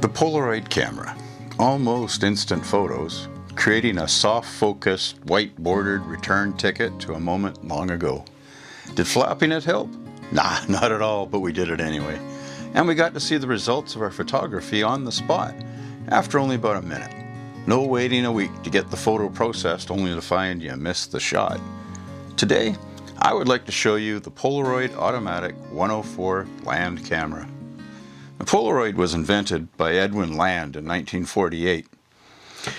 The Polaroid camera. Almost instant photos, creating a soft-focused, white-bordered return ticket to a moment long ago. Did flapping it help? Nah, not at all, but we did it anyway. And we got to see the results of our photography on the spot, after only about a minute. No waiting a week to get the photo processed only to find you missed the shot. Today, I would like to show you the Polaroid Automatic 104 land camera. The Polaroid was invented by Edwin Land in 1948,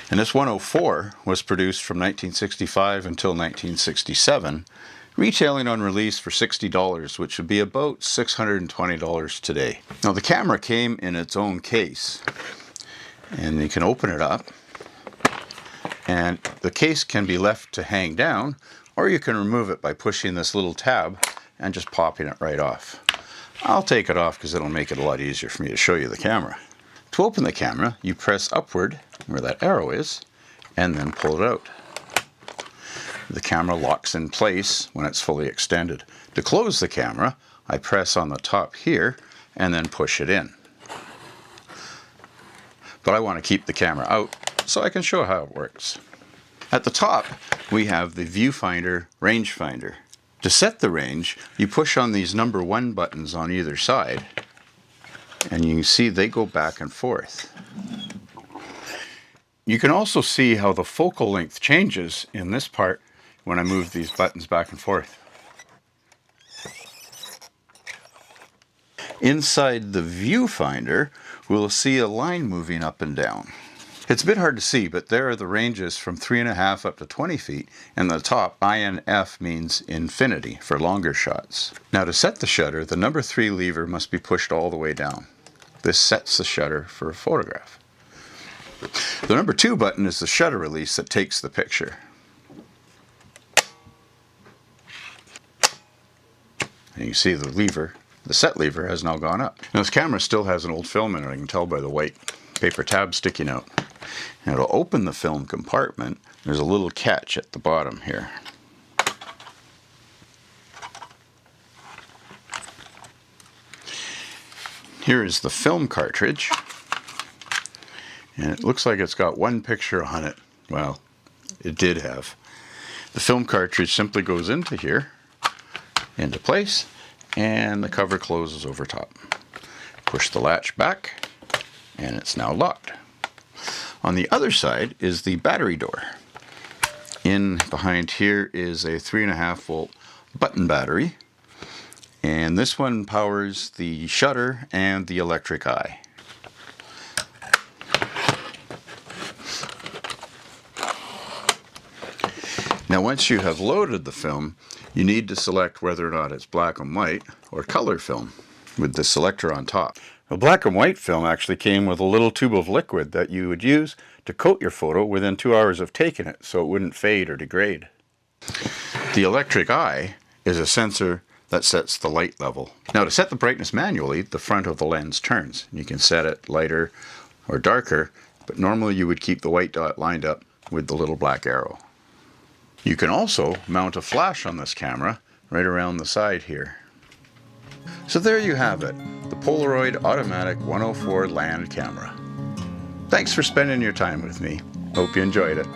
and this 104 was produced from 1965 until 1967, retailing on release for $60, which would be about $620 today. Now the camera came in its own case, and you can open it up, and the case can be left to hang down, or you can remove it by pushing this little tab and just popping it right off. I'll take it off because it'll make it a lot easier for me to show you the camera. To open the camera, you press upward where that arrow is and then pull it out. The camera locks in place when it's fully extended. To close the camera, I press on the top here and then push it in. But I want to keep the camera out so I can show how it works. At the top, we have the viewfinder rangefinder. To set the range, you push on these number 1 buttons on either side, and you can see they go back and forth. You can also see how the focal length changes in this part when I move these buttons back and forth. Inside the viewfinder, we'll see a line moving up and down. It's a bit hard to see, but there are the ranges from 3.5 up to 20 feet, and the top INF means infinity for longer shots. Now to set the shutter, the number 3 lever must be pushed all the way down. This sets the shutter for a photograph. The number 2 button is the shutter release that takes the picture. And you see the lever, the set lever, has now gone up. Now this camera still has an old film in it, I can tell by the white paper tab sticking out. Now to open the film compartment, there's a little catch at the bottom here. Here is the film cartridge, and it looks like it's got one picture on it. Well, it did have. The film cartridge simply goes into here, into place, and the cover closes over top. Push the latch back, and it's now locked. On the other side is the battery door. In behind here is a 3.5 volt button battery, and this one powers the shutter and the electric eye. Now once you have loaded the film, you need to select whether or not it's black and white or color film with the selector on top. The black and white film actually came with a little tube of liquid that you would use to coat your photo within 2 hours of taking it so it wouldn't fade or degrade. The electric eye is a sensor that sets the light level. Now to set the brightness manually, the front of the lens turns. You can set it lighter or darker, but normally you would keep the white dot lined up with the little black arrow. You can also mount a flash on this camera right around the side here. So there you have it, the Polaroid Automatic 104 land camera. Thanks for spending your time with me. Hope you enjoyed it.